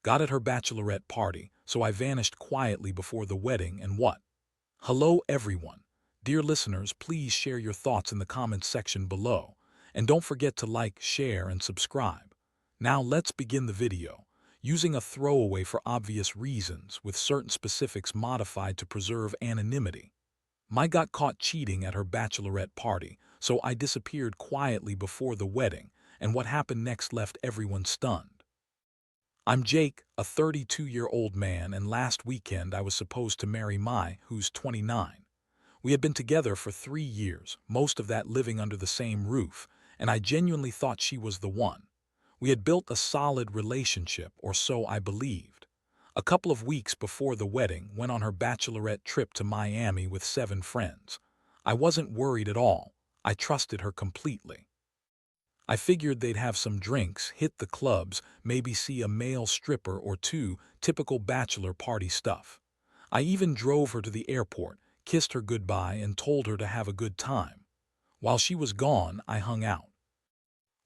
Got at her bachelorette party, so I vanished quietly before the wedding and what? Hello everyone. Dear listeners, please share your thoughts in the comments section below. And don't forget to like, share, and subscribe. Now let's begin the video. Using a throwaway for obvious reasons, with certain specifics modified to preserve anonymity. My got caught cheating at her bachelorette party, so I disappeared quietly before the wedding, and what happened next left everyone stunned. I'm Jake, a 32-year-old man, and last weekend I was supposed to marry Mai, who's 29. We had been together for 3 years, most of that living under the same roof, and I genuinely thought she was the one. We had built a solid relationship, or so I believed. A couple of weeks before the wedding, went on her bachelorette trip to Miami with 7 friends. I wasn't worried at all. I trusted her completely. I figured they'd have some drinks, hit the clubs, maybe see a male stripper or two, typical bachelor party stuff. I even drove her to the airport, kissed her goodbye, and told her to have a good time. While she was gone, I hung out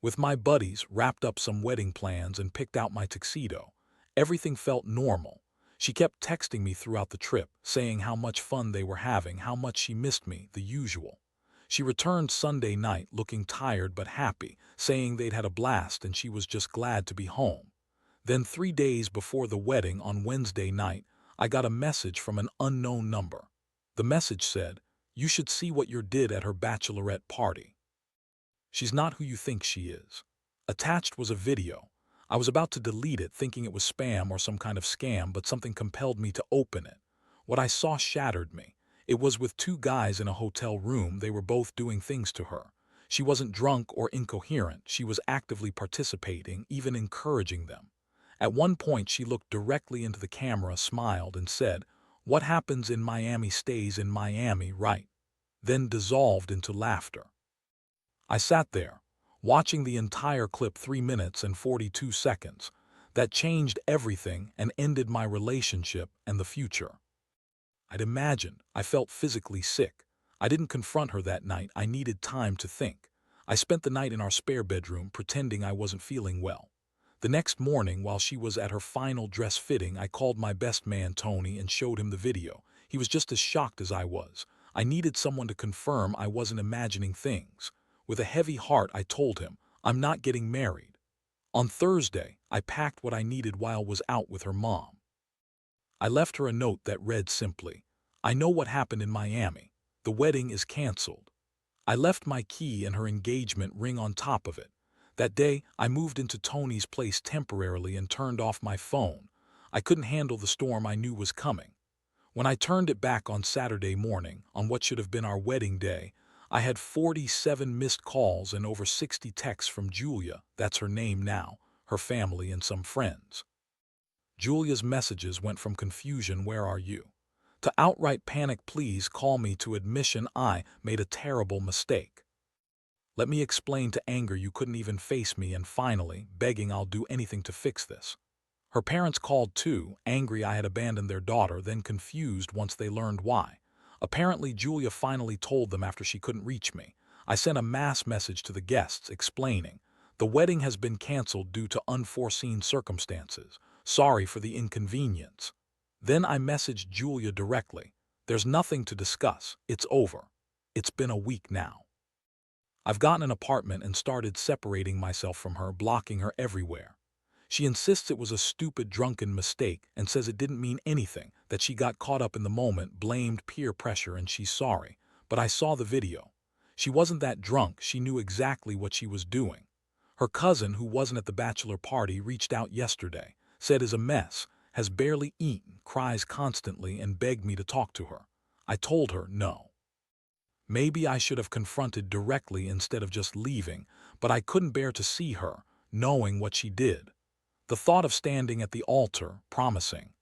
with my buddies, wrapped up some wedding plans, and picked out my tuxedo. Everything felt normal. She kept texting me throughout the trip, saying how much fun they were having, how much she missed me, the usual. She returned Sunday night looking tired but happy, saying they'd had a blast and she was just glad to be home. Then 3 days before the wedding on Wednesday night, I got a message from an unknown number. The message said, "You should see what you did at her bachelorette party. She's not who you think she is." Attached was a video. I was about to delete it thinking it was spam or some kind of scam, but something compelled me to open it. What I saw shattered me. It was with 2 guys in a hotel room. They were both doing things to her. She wasn't drunk or incoherent. She was actively participating, even encouraging them. At one point, she looked directly into the camera, smiled, and said, "What happens in Miami stays in Miami, right?" Then dissolved into laughter. I sat there, watching the entire clip, 3 minutes and 42 seconds. That changed everything and ended my relationship and the future. I'd imagined. I felt physically sick. I didn't confront her that night. I needed time to think. I spent the night in our spare bedroom, pretending I wasn't feeling well. The next morning, while she was at her final dress fitting, I called my best man, Tony, and showed him the video. He was just as shocked as I was. I needed someone to confirm I wasn't imagining things. With a heavy heart, I told him, "I'm not getting married." On Thursday, I packed what I needed while was out with her mom. I left her a note that read simply, "I know what happened in Miami. The wedding is canceled." I left my key and her engagement ring on top of it. That day, I moved into Tony's place temporarily and turned off my phone. I couldn't handle the storm I knew was coming. When I turned it back on Saturday morning, on what should have been our wedding day, I had 47 missed calls and over 60 texts from Julia, that's her name now, her family, and some friends. Julia's messages went from confusion, "Where are you?" to outright panic, "Please call me," to admission, "I made a terrible mistake. Let me explain," to anger, "You couldn't even face me," and finally, begging, "I'll do anything to fix this." Her parents called too, angry I had abandoned their daughter, then confused once they learned why. Apparently, Julia finally told them after she couldn't reach me. I sent a mass message to the guests explaining, "The wedding has been canceled due to unforeseen circumstances. Sorry for the inconvenience." Then I messaged Julia directly, "There's nothing to discuss. It's over. It's been a week now. I've gotten an apartment and started separating myself from her, blocking her everywhere." She insists it was a stupid, drunken mistake and says it didn't mean anything, that she got caught up in the moment, blamed peer pressure, and she's sorry. But I saw the video. She wasn't that drunk. She knew exactly what she was doing. Her cousin, who wasn't at the bachelor party, reached out yesterday, said is a mess, has barely eaten, cries constantly, and begged me to talk to her. I told her no. Maybe I should have confronted directly instead of just leaving, but I couldn't bear to see her, knowing what she did. The thought of standing at the altar, promising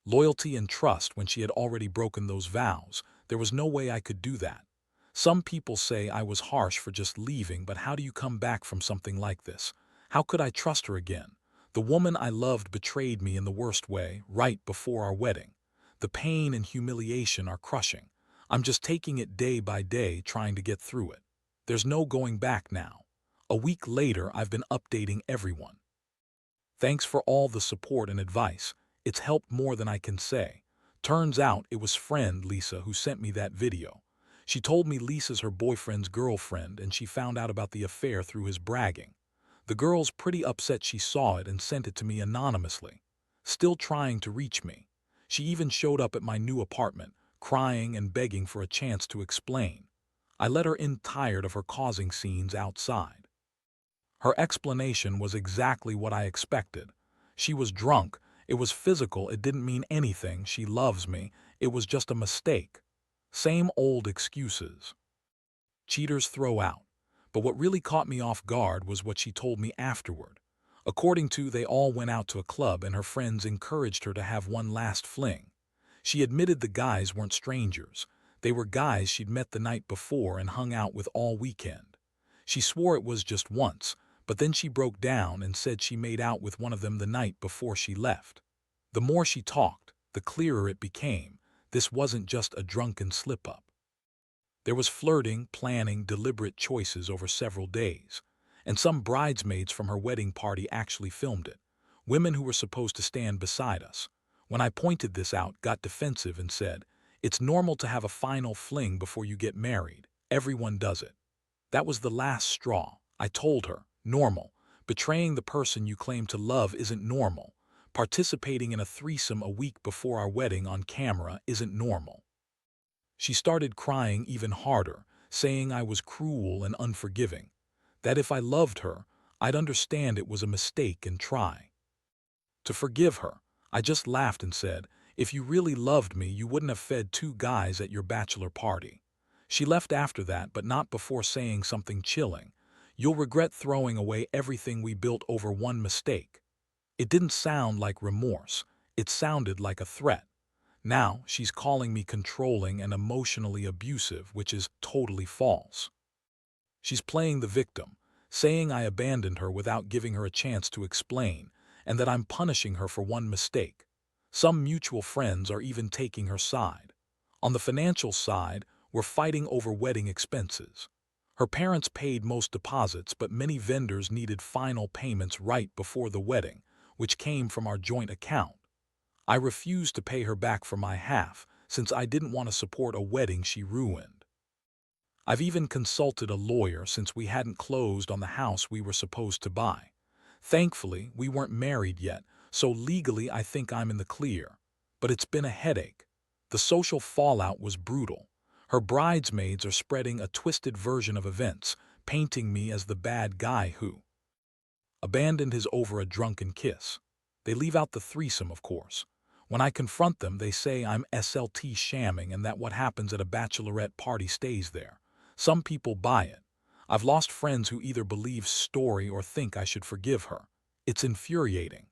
loyalty and trust when she had already broken those vows, there was no way I could do that. Some people say I was harsh for just leaving, but how do you come back from something like this? How could I trust her again? The woman I loved betrayed me in the worst way, right before our wedding. The pain and humiliation are crushing. I'm just taking it day by day, trying to get through it. There's no going back now. A week later, I've been updating everyone. Thanks for all the support and advice. It's helped more than I can say. Turns out it was friend Lisa who sent me that video. She told me Lisa's her boyfriend's girlfriend and she found out about the affair through his bragging. The girl's pretty upset she saw it and sent it to me anonymously. Still trying to reach me. She even showed up at my new apartment, crying and begging for a chance to explain. I let her in tired of her causing scenes outside. Her explanation was exactly what I expected. She was drunk, it was physical, it didn't mean anything, she loves me, it was just a mistake. Same old excuses. Cheaters throw out. But what really caught me off guard was what she told me afterward. According to, they all went out to a club and her friends encouraged her to have one last fling. She admitted the guys weren't strangers. They were guys she'd met the night before and hung out with all weekend. She swore it was just once, but then she broke down and said she made out with one of them the night before she left. The more she talked, the clearer it became. This wasn't just a drunken slip-up. There was flirting, planning, deliberate choices over several days. And some bridesmaids from her wedding party actually filmed it. Women who were supposed to stand beside us. When I pointed this out, got defensive and said, "It's normal to have a final fling before you get married. Everyone does it." That was the last straw. I told her, normal. Betraying the person you claim to love isn't normal. Participating in a threesome a week before our wedding on camera isn't normal. She started crying even harder, saying I was cruel and unforgiving. That if I loved her, I'd understand it was a mistake and try to forgive her. I just laughed and said, "If you really loved me, you wouldn't have fed two guys at your bachelor party." She left after that, but not before saying something chilling. "You'll regret throwing away everything we built over one mistake." It didn't sound like remorse. It sounded like a threat. Now she's calling me controlling and emotionally abusive, which is totally false. She's playing the victim, saying I abandoned her without giving her a chance to explain, and that I'm punishing her for one mistake. Some mutual friends are even taking her side. On the financial side, we're fighting over wedding expenses. Her parents paid most deposits, but many vendors needed final payments right before the wedding, which came from our joint account. I refused to pay her back for my half, since I didn't want to support a wedding she ruined. I've even consulted a lawyer since we hadn't closed on the house we were supposed to buy. Thankfully, we weren't married yet, so legally I think I'm in the clear. But it's been a headache. The social fallout was brutal. Her bridesmaids are spreading a twisted version of events, painting me as the bad guy who abandoned his over a drunken kiss. They leave out the threesome, of course. When I confront them, they say I'm SLT shamming and that what happens at a bachelorette party stays there. Some people buy it. I've lost friends who either believe story or think I should forgive her. It's infuriating.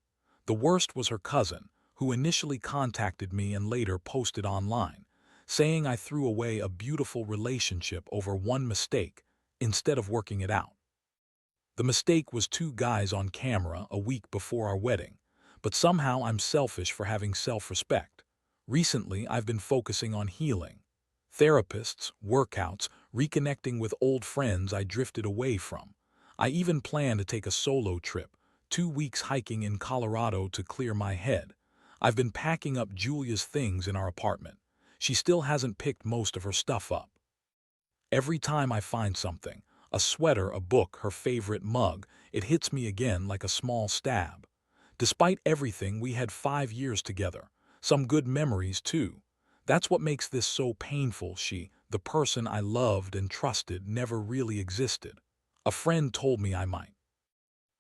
The worst was her cousin, who initially contacted me and later posted online, saying I threw away a beautiful relationship over one mistake instead of working it out. The mistake was two guys on camera a week before our wedding, but somehow I'm selfish for having self-respect. Recently, I've been focusing on healing. Therapists, workouts, reconnecting with old friends I drifted away from. I even plan to take a solo trip, 2 weeks hiking in Colorado to clear my head. I've been packing up Julia's things in our apartment. She still hasn't picked most of her stuff up. Every time I find something, a sweater, a book, her favorite mug, it hits me again like a small stab. Despite everything, we had 5 years together. Some good memories, too. That's what makes this so painful. She, the person I loved and trusted, never really existed. A friend told me I might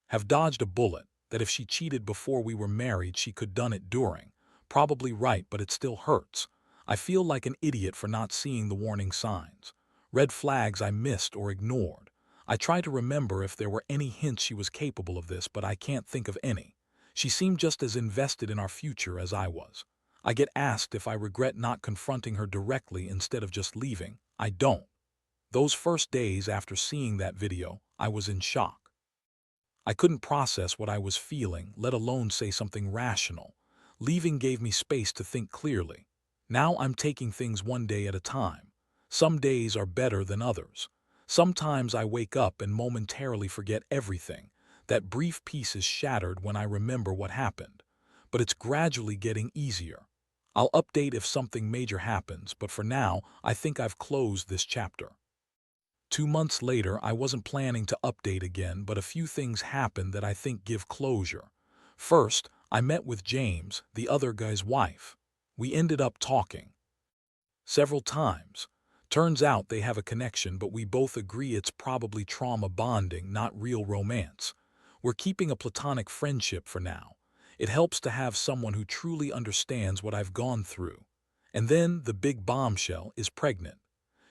have dodged a bullet, that if she cheated before we were married, she could done it during. Probably right, but it still hurts. I feel like an idiot for not seeing the warning signs. Red flags I missed or ignored. I try to remember if there were any hints she was capable of this, but I can't think of any. She seemed just as invested in our future as I was. I get asked if I regret not confronting her directly instead of just leaving. I don't. Those first days after seeing that video, I was in shock. I couldn't process what I was feeling, let alone say something rational. Leaving gave me space to think clearly. Now I'm taking things one day at a time. Some days are better than others. Sometimes I wake up and momentarily forget everything. That brief peace is shattered when I remember what happened. But it's gradually getting easier. I'll update if something major happens, but for now, I think I've closed this chapter. 2 months later, I wasn't planning to update again, but a few things happened that I think give closure. First, I met with James, the other guy's wife. We ended up talking several times. Turns out they have a connection, but we both agree it's probably trauma bonding, not real romance. We're keeping a platonic friendship for now. It helps to have someone who truly understands what I've gone through. And then the big bombshell is pregnant.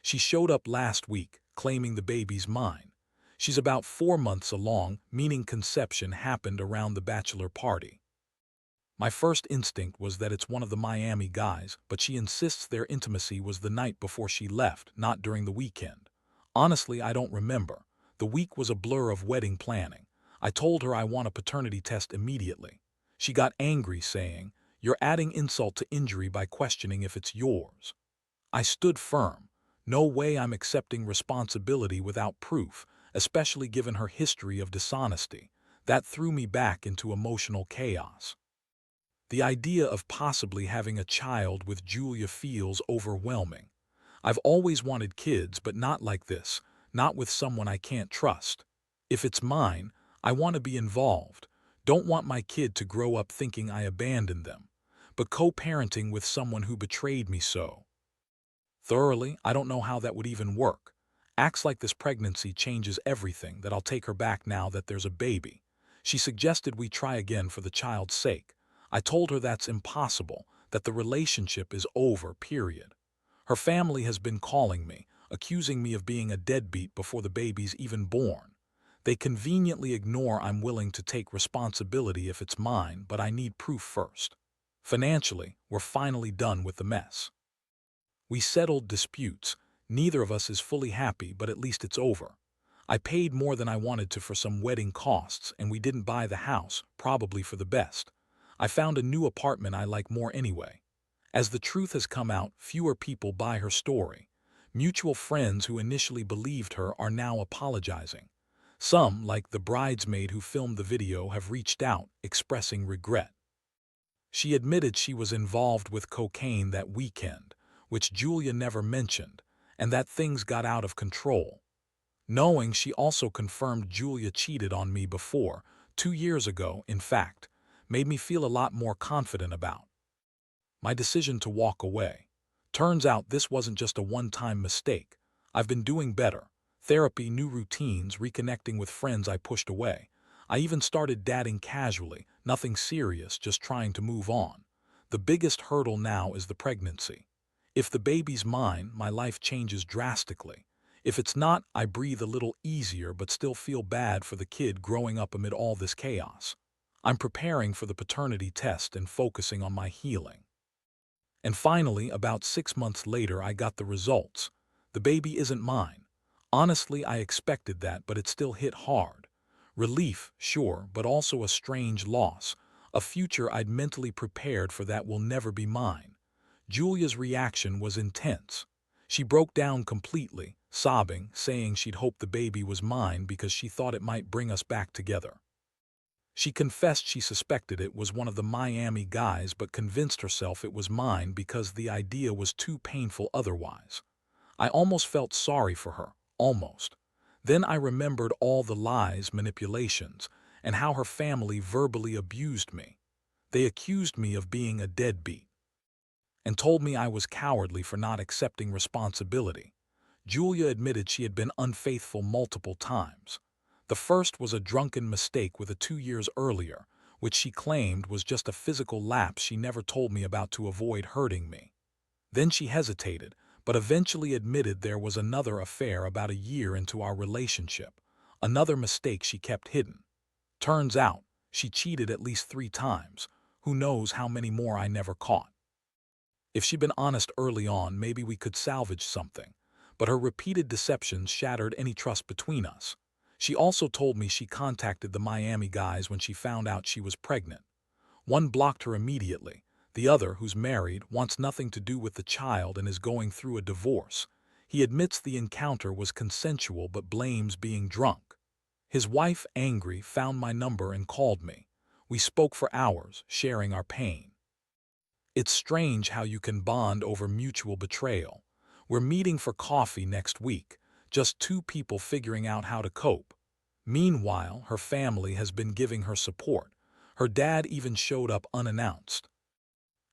She showed up last week, claiming the baby's mine. She's about 4 months along, meaning conception happened around the bachelor party. My first instinct was that it's one of the Miami guys, but she insists their intimacy was the night before she left, not during the weekend. Honestly, I don't remember. The week was a blur of wedding planning. I told her I want a paternity test immediately. She got angry, saying, "You're adding insult to injury by questioning if it's yours." I stood firm. No way I'm accepting responsibility without proof, especially given her history of dishonesty. That threw me back into emotional chaos. The idea of possibly having a child with Julia feels overwhelming. I've always wanted kids, but not like this, not with someone I can't trust. If it's mine, I want to be involved. Don't want my kid to grow up thinking I abandoned them. But co-parenting with someone who betrayed me so thoroughly, I don't know how that would even work. Acts like this pregnancy changes everything, that I'll take her back now that there's a baby. She suggested we try again for the child's sake. I told her that's impossible, that the relationship is over, period. Her family has been calling me, accusing me of being a deadbeat before the baby's even born. They conveniently ignore I'm willing to take responsibility if it's mine, but I need proof first. Financially, we're finally done with the mess. We settled disputes. Neither of us is fully happy, but at least it's over. I paid more than I wanted to for some wedding costs, and we didn't buy the house, probably for the best. I found a new apartment I like more anyway. As the truth has come out, fewer people buy her story. Mutual friends who initially believed her are now apologizing. Some, like the bridesmaid who filmed the video, have reached out, expressing regret. She admitted she was involved with cocaine that weekend, which Julia never mentioned, and that things got out of control. Knowing, she also confirmed Julia cheated on me before, 2 years ago, in fact, made me feel a lot more confident about my decision to walk away. Turns out this wasn't just a one-time mistake. I've been doing better. Therapy, new routines, reconnecting with friends I pushed away. I even started dating casually, nothing serious, just trying to move on. The biggest hurdle now is the pregnancy. If the baby's mine, my life changes drastically. If it's not, I breathe a little easier but still feel bad for the kid growing up amid all this chaos. I'm preparing for the paternity test and focusing on my healing. And finally, about 6 months later, I got the results. The baby isn't mine. Honestly, I expected that, but it still hit hard. Relief, sure, but also a strange loss. A future I'd mentally prepared for that will never be mine. Julia's reaction was intense. She broke down completely, sobbing, saying she'd hoped the baby was mine because she thought it might bring us back together. She confessed she suspected it was one of the Miami guys, but convinced herself it was mine because the idea was too painful otherwise. I almost felt sorry for her, almost. Then I remembered all the lies, manipulations, and how her family verbally abused me. They accused me of being a deadbeat and told me I was cowardly for not accepting responsibility. Julia admitted she had been unfaithful multiple times. The first was a drunken mistake with a 2 years earlier, which she claimed was just a physical lapse she never told me about to avoid hurting me. Then she hesitated, but eventually admitted there was another affair about a year into our relationship, another mistake she kept hidden. Turns out, she cheated at least 3 times. Who knows how many more I never caught. If she'd been honest early on, maybe we could salvage something, but her repeated deceptions shattered any trust between us. She also told me she contacted the Miami guys when she found out she was pregnant. One blocked her immediately. The other, who's married, wants nothing to do with the child and is going through a divorce. He admits the encounter was consensual but blames being drunk. His wife, angry, found my number and called me. We spoke for hours, sharing our pain. It's strange how you can bond over mutual betrayal. We're meeting for coffee next week, just two people figuring out how to cope. Meanwhile, her family has been giving her support. Her dad even showed up unannounced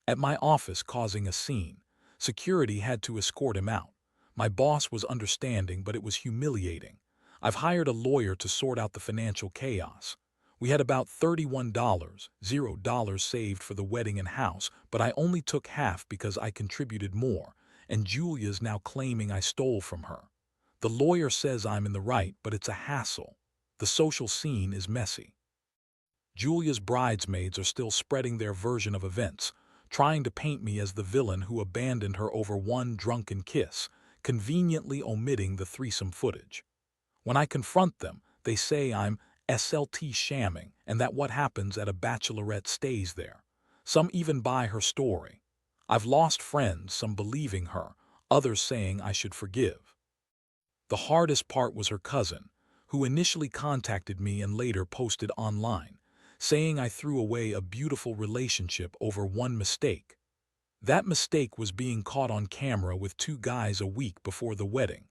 at my office, causing a scene. Security had to escort him out. My boss was understanding, but it was humiliating. I've hired a lawyer to sort out the financial chaos. We had about $31, $0 saved for the wedding and house, but I only took half because I contributed more, and Julia's now claiming I stole from her. The lawyer says I'm in the right, but it's a hassle. The social scene is messy. Julia's bridesmaids are still spreading their version of events, trying to paint me as the villain who abandoned her over one drunken kiss, conveniently omitting the threesome footage. When I confront them, they say I'm SLT shamming and that what happens at a bachelorette stays there. Some even buy her story. I've lost friends, some believing her, others saying I should forgive. The hardest part was her cousin, who initially contacted me and later posted online, saying I threw away a beautiful relationship over one mistake. That mistake was being caught on camera with two guys a week before the wedding.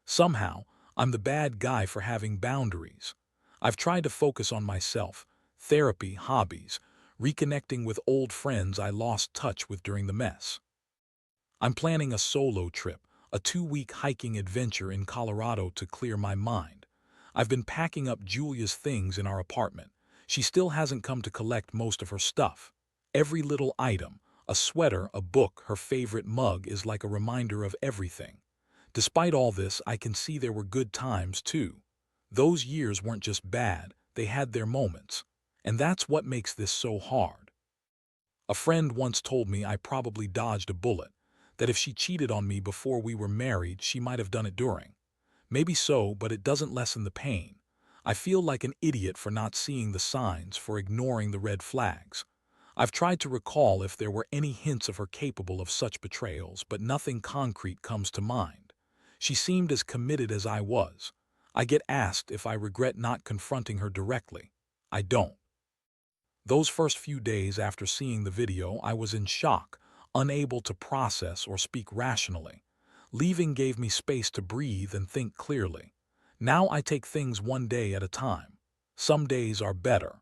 Somehow, I'm the bad guy for having boundaries. I've tried to focus on myself, therapy, hobbies, reconnecting with old friends I lost touch with during the mess. I'm planning a solo trip, a 2-week hiking adventure in Colorado to clear my mind. I've been packing up Julia's things in our apartment. She still hasn't come to collect most of her stuff. Every little item, a sweater, a book, her favorite mug, is like a reminder of everything. Despite all this, I can see there were good times too. Those years weren't just bad, they had their moments. And that's what makes this so hard. A friend once told me I probably dodged a bullet, that if she cheated on me before we were married, she might have done it during. Maybe so, but it doesn't lessen the pain. I feel like an idiot for not seeing the signs, for ignoring the red flags. I've tried to recall if there were any hints of her capable of such betrayals, but nothing concrete comes to mind. She seemed as committed as I was. I get asked if I regret not confronting her directly. I don't. Those first few days after seeing the video, I was in shock, unable to process or speak rationally. Leaving gave me space to breathe and think clearly. Now I take things one day at a time. Some days are better,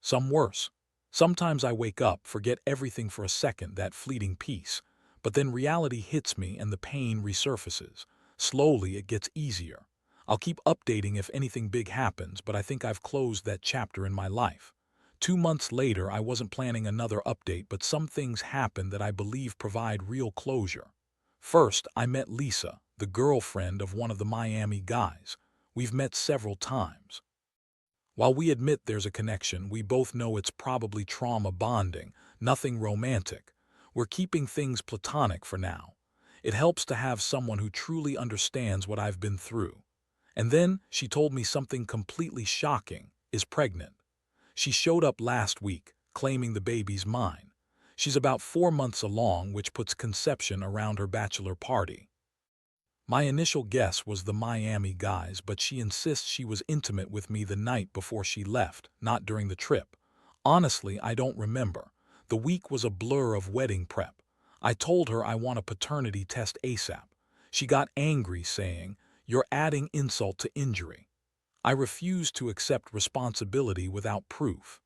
some worse. Sometimes I wake up, forget everything for a second, that fleeting peace. But then reality hits me and the pain resurfaces. Slowly it gets easier. I'll keep updating if anything big happens, but I think I've closed that chapter in my life. 2 months later, I wasn't planning another update, but some things happened that I believe provide real closure. First, I met Lisa, the girlfriend of one of the Miami guys. We've met several times. While we admit there's a connection, we both know it's probably trauma bonding, nothing romantic. We're keeping things platonic for now. It helps to have someone who truly understands what I've been through. And then she told me something completely shocking: is pregnant. She showed up last week, claiming the baby's mine. She's about 4 months along, which puts conception around her bachelor party. My initial guess was the Miami guys, but she insists she was intimate with me the night before she left, not during the trip. Honestly, I don't remember. The week was a blur of wedding prep. I told her I want a paternity test ASAP. She got angry, saying, "You're adding insult to injury." I refused to accept responsibility without proof,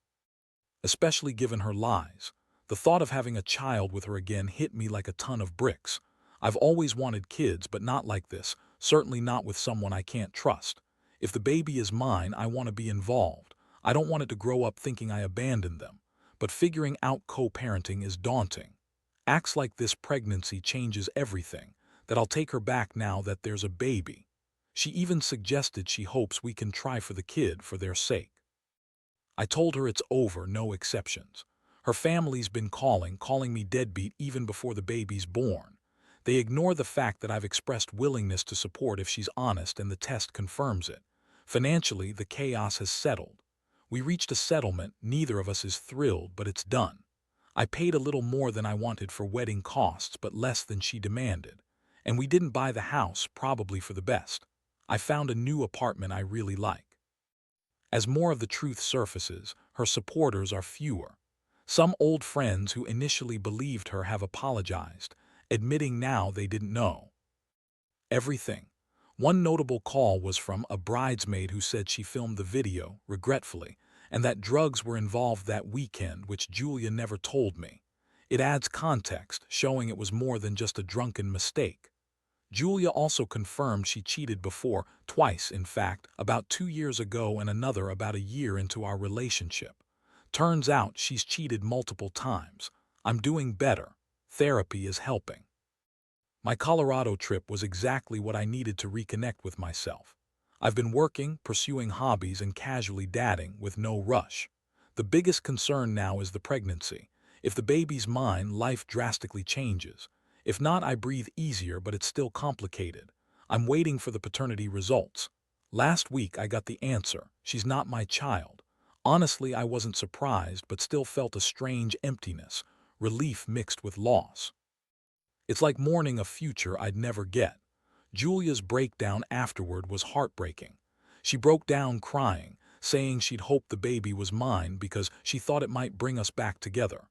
especially given her lies. The thought of having a child with her again hit me like a ton of bricks. I've always wanted kids, but not like this, certainly not with someone I can't trust. If the baby is mine, I want to be involved. I don't want it to grow up thinking I abandoned them. But figuring out co-parenting is daunting. Acts like this pregnancy changes everything, that I'll take her back now that there's a baby. She even suggested she hopes we can try for the kid for their sake. I told her it's over, no exceptions. Her family's been calling me deadbeat even before the baby's born. They ignore the fact that I've expressed willingness to support if she's honest, and the test confirms it. Financially, the chaos has settled. We reached a settlement, neither of us is thrilled, but it's done. I paid a little more than I wanted for wedding costs, but less than she demanded. And we didn't buy the house, probably for the best. I found a new apartment I really like. As more of the truth surfaces, her supporters are fewer. Some old friends who initially believed her have apologized, admitting now they didn't know everything. One notable call was from a bridesmaid who said she filmed the video, regretfully, and that drugs were involved that weekend, which Julia never told me. It adds context, showing it was more than just a drunken mistake. Julia also confirmed she cheated before, twice in fact, about 2 years ago and another about a year into our relationship. Turns out she's cheated multiple times. I'm doing better. Therapy is helping. My Colorado trip was exactly what I needed to reconnect with myself. I've been working, pursuing hobbies, and casually dating with no rush. The biggest concern now is the pregnancy. If the baby's mine, life drastically changes. If not, I breathe easier, but it's still complicated. I'm waiting for the paternity results. Last week I got the answer. She's not my child. Honestly, I wasn't surprised, but still felt a strange emptiness, relief mixed with loss. It's like mourning a future I'd never get. Julia's breakdown afterward was heartbreaking. She broke down crying, saying she'd hoped the baby was mine because she thought it might bring us back together.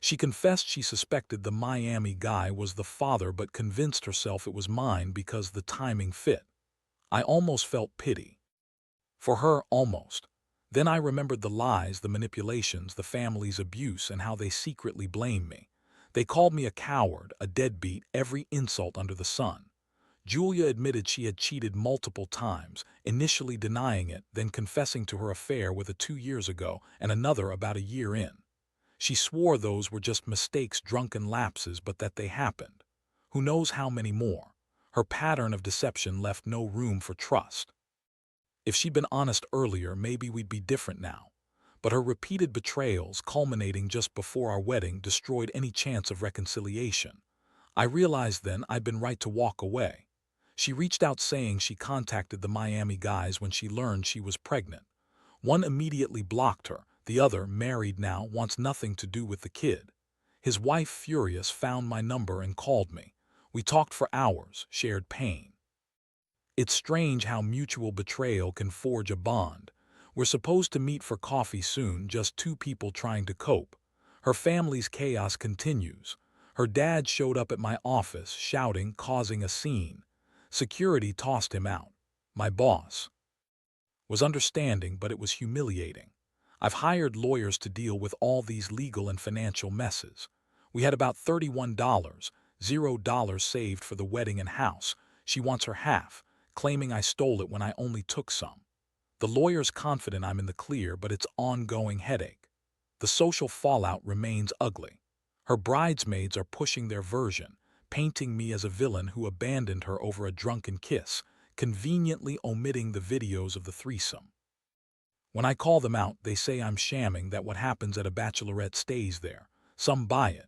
She confessed she suspected the Miami guy was the father but convinced herself it was mine because the timing fit. I almost felt pity. For her, almost. Then I remembered the lies, the manipulations, the family's abuse, and how they secretly blamed me. They called me a coward, a deadbeat, every insult under the sun. Julia admitted she had cheated multiple times, initially denying it, then confessing to her affair with a 2 years ago and another about a year in. She swore those were just mistakes, drunken lapses, but that they happened. Who knows how many more? Her pattern of deception left no room for trust. If she'd been honest earlier, maybe we'd be different now. But her repeated betrayals, culminating just before our wedding, destroyed any chance of reconciliation. I realized then I'd been right to walk away. She reached out saying she contacted the Miami guys when she learned she was pregnant. One immediately blocked her. The other, married now, wants nothing to do with the kid. His wife, furious, found my number and called me. We talked for hours, shared pain. It's strange how mutual betrayal can forge a bond. We're supposed to meet for coffee soon, just two people trying to cope. Her family's chaos continues. Her dad showed up at my office, shouting, causing a scene. Security tossed him out. My boss was understanding, but it was humiliating. I've hired lawyers to deal with all these legal and financial messes. We had about $31, $0 saved for the wedding and house. She wants her half, claiming I stole it when I only took some. The lawyer's confident I'm in the clear, but it's ongoing headache. The social fallout remains ugly. Her bridesmaids are pushing their version, painting me as a villain who abandoned her over a drunken kiss, conveniently omitting the videos of the threesome. When I call them out, they say I'm shamming, that what happens at a bachelorette stays there. Some buy it.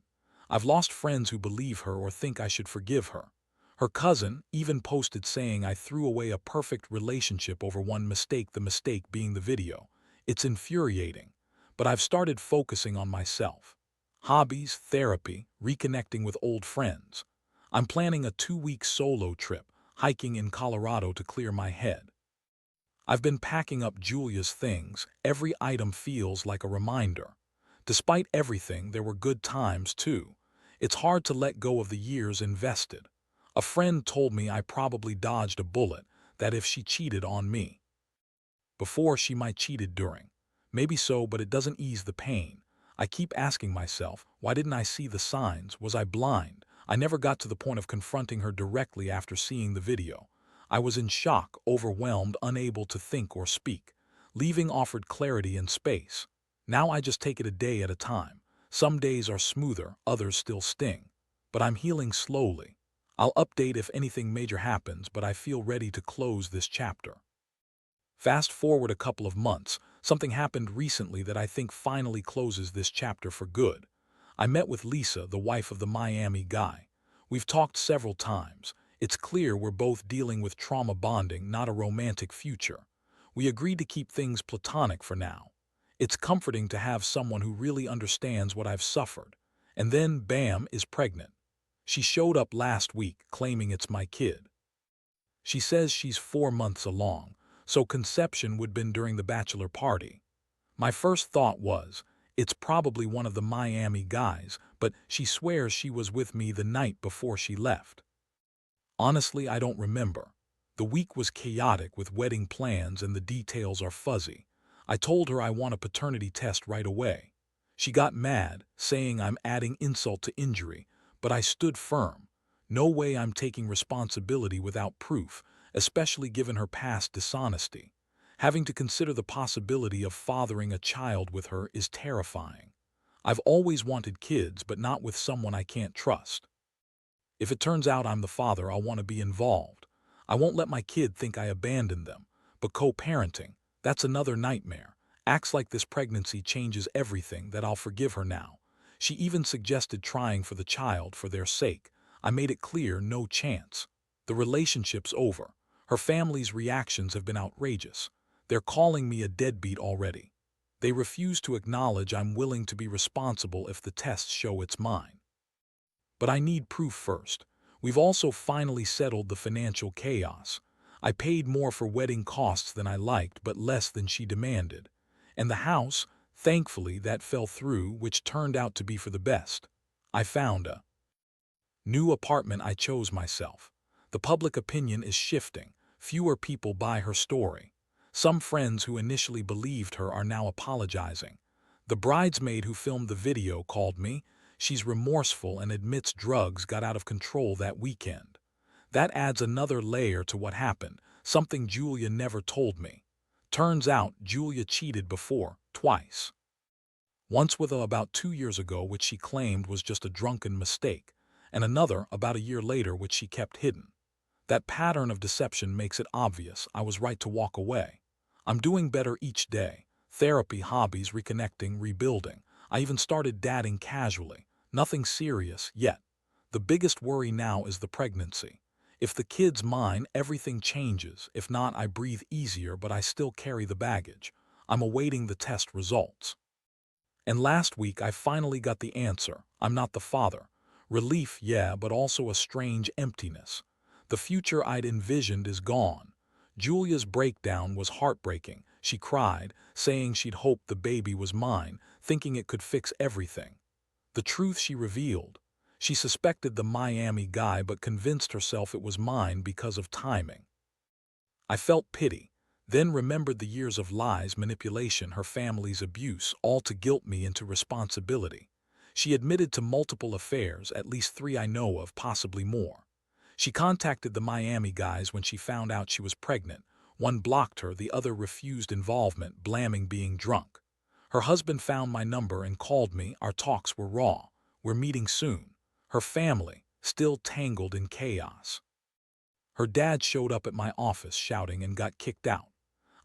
I've lost friends who believe her or think I should forgive her. Her cousin even posted saying I threw away a perfect relationship over one mistake, the mistake being the video. It's infuriating, but I've started focusing on myself. Hobbies, therapy, reconnecting with old friends. I'm planning a 2-week solo trip, hiking in Colorado to clear my head. I've been packing up Julia's things. Every item feels like a reminder. Despite everything, there were good times too. It's hard to let go of the years invested. A friend told me I probably dodged a bullet, that if she cheated on me before, she might cheated during. Maybe so, but it doesn't ease the pain. I keep asking myself, why didn't I see the signs? Was I blind? I never got to the point of confronting her directly after seeing the video. I was in shock, overwhelmed, unable to think or speak. Leaving offered clarity and space. Now I just take it a day at a time. Some days are smoother, others still sting. But I'm healing slowly. I'll update if anything major happens, but I feel ready to close this chapter. Fast forward a couple of months, something happened recently that I think finally closes this chapter for good. I met with Lisa, the wife of the Miami guy. We've talked several times. It's clear we're both dealing with trauma bonding, not a romantic future. We agreed to keep things platonic for now. It's comforting to have someone who really understands what I've suffered. And then, bam, is pregnant. She showed up last week, claiming it's my kid. She says she's 4 months along, so conception would have been during the bachelor party. My first thought was, it's probably one of the Miami guys, but she swears she was with me the night before she left. Honestly, I don't remember. The week was chaotic with wedding plans and the details are fuzzy. I told her I want a paternity test right away. She got mad, saying I'm adding insult to injury, but I stood firm. No way I'm taking responsibility without proof, especially given her past dishonesty. Having to consider the possibility of fathering a child with her is terrifying. I've always wanted kids, but not with someone I can't trust. If it turns out I'm the father, I'll want to be involved. I won't let my kid think I abandoned them. But co-parenting, that's another nightmare. Acts like this pregnancy changes everything, that I'll forgive her now. She even suggested trying for the child for their sake. I made it clear, no chance. The relationship's over. Her family's reactions have been outrageous. They're calling me a deadbeat already. They refuse to acknowledge I'm willing to be responsible if the tests show it's mine. But I need proof first. We've also finally settled the financial chaos. I paid more for wedding costs than I liked, but less than she demanded. And the house, thankfully, that fell through, which turned out to be for the best. I found a new apartment I chose myself. The public opinion is shifting. Fewer people buy her story. Some friends who initially believed her are now apologizing. The bridesmaid who filmed the video called me. She's remorseful and admits drugs got out of control that weekend. That adds another layer to what happened, something Julia never told me. Turns out Julia cheated before, twice. Once with about 2 years ago, which she claimed was just a drunken mistake, and another about a year later, which she kept hidden. That pattern of deception makes it obvious I was right to walk away. I'm doing better each day. Therapy, hobbies, reconnecting, rebuilding. I even started dadding casually. Nothing serious yet. The biggest worry now is the pregnancy. If the kid's mine, everything changes. If not, I breathe easier, but I still carry the baggage. I'm awaiting the test results. And last week, I finally got the answer. I'm not the father. Relief, yeah, but also a strange emptiness. The future I'd envisioned is gone. Julia's breakdown was heartbreaking. She cried, saying she'd hoped the baby was mine, thinking it could fix everything. The truth she revealed. She suspected the Miami guy but convinced herself it was mine because of timing. I felt pity, then remembered the years of lies, manipulation, her family's abuse, all to guilt me into responsibility. She admitted to multiple affairs, at least 3 I know of, possibly more. She contacted the Miami guys when she found out she was pregnant. One blocked her, the other refused involvement, blaming being drunk. Her husband found my number and called me. Our talks were raw. We're meeting soon. Her family, still tangled in chaos. Her dad showed up at my office shouting and got kicked out.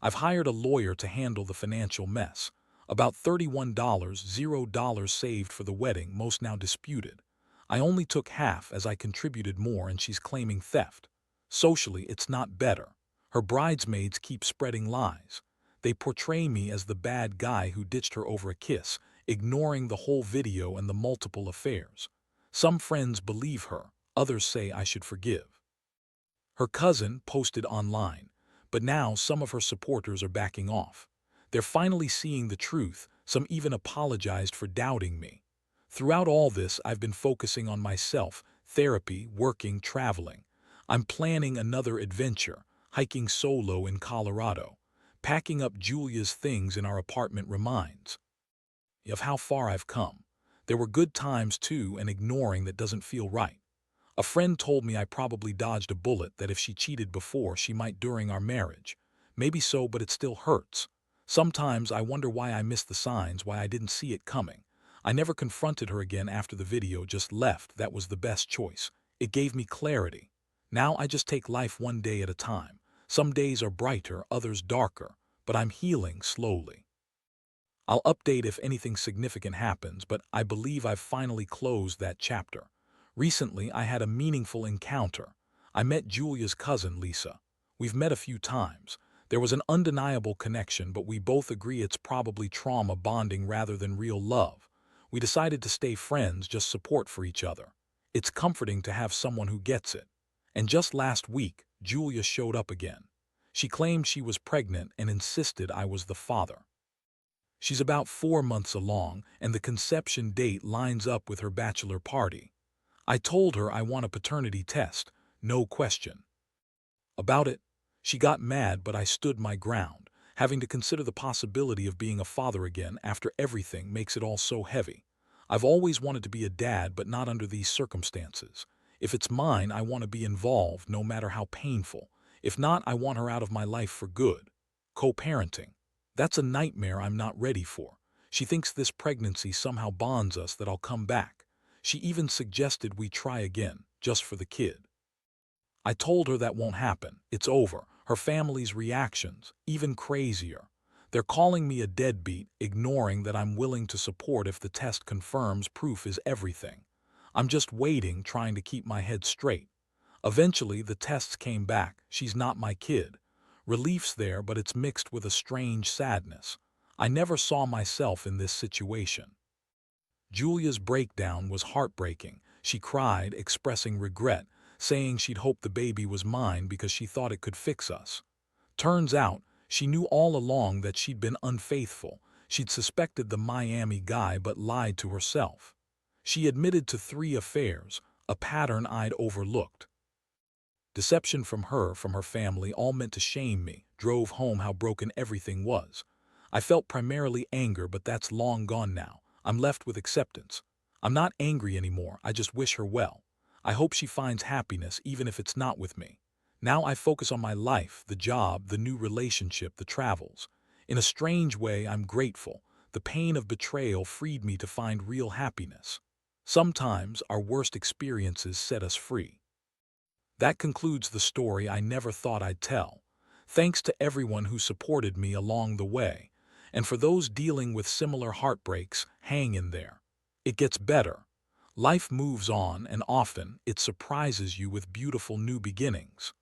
I've hired a lawyer to handle the financial mess. About $31, $0 saved for the wedding, most now disputed. I only took half as I contributed more, and she's claiming theft. Socially, it's not better. Her bridesmaids keep spreading lies. They portray me as the bad guy who ditched her over a kiss, ignoring the whole video and the multiple affairs. Some friends believe her, others say I should forgive. Her cousin posted online, but now some of her supporters are backing off. They're finally seeing the truth. Some even apologized for doubting me. Throughout all this, I've been focusing on myself, therapy, working, traveling. I'm planning another adventure, hiking solo in Colorado. Packing up Julia's things in our apartment reminds of how far I've come. There were good times too, and ignoring that doesn't feel right. A friend told me I probably dodged a bullet, that if she cheated before, she might during our marriage. Maybe so, but it still hurts. Sometimes I wonder why I missed the signs, why I didn't see it coming. I never confronted her again after the video, just left. That was the best choice. It gave me clarity. Now I just take life one day at a time. Some days are brighter, others darker, but I'm healing slowly. I'll update if anything significant happens, but I believe I've finally closed that chapter. Recently, I had a meaningful encounter. I met Julia's cousin, Lisa. We've met a few times. There was an undeniable connection, but we both agree it's probably trauma bonding rather than real love. We decided to stay friends, just support for each other. It's comforting to have someone who gets it. And just last week, Julia showed up again. She claimed she was pregnant and insisted I was the father. She's about 4 months along, and the conception date lines up with her bachelor party. I told her I want a paternity test, no question. About it, she got mad, but I stood my ground, having to consider the possibility of being a father again after everything makes it all so heavy. I've always wanted to be a dad, but not under these circumstances. If it's mine, I want to be involved, no matter how painful. If not, I want her out of my life for good. Co-parenting. That's a nightmare I'm not ready for. She thinks this pregnancy somehow bonds us, that I'll come back. She even suggested we try again, just for the kid. I told her that won't happen. It's over. Her family's reactions, even crazier. They're calling me a deadbeat, ignoring that I'm willing to support if the test confirms proof is everything. I'm just waiting, trying to keep my head straight. Eventually, the tests came back. She's not my kid. Relief's there, but it's mixed with a strange sadness. I never saw myself in this situation. Julia's breakdown was heartbreaking. She cried, expressing regret, saying she'd hoped the baby was mine because she thought it could fix us. Turns out, she knew all along that she'd been unfaithful. She'd suspected the Miami guy but lied to herself. She admitted to 3 affairs, a pattern I'd overlooked. Deception from her family, all meant to shame me, drove home how broken everything was. I felt primarily anger, but that's long gone now. I'm left with acceptance. I'm not angry anymore, I just wish her well. I hope she finds happiness even if it's not with me. Now I focus on my life, the job, the new relationship, the travels. In a strange way, I'm grateful. The pain of betrayal freed me to find real happiness. Sometimes our worst experiences set us free. That concludes the story I never thought I'd tell. Thanks to everyone who supported me along the way. And for those dealing with similar heartbreaks, hang in there. It gets better. Life moves on, and often it surprises you with beautiful new beginnings.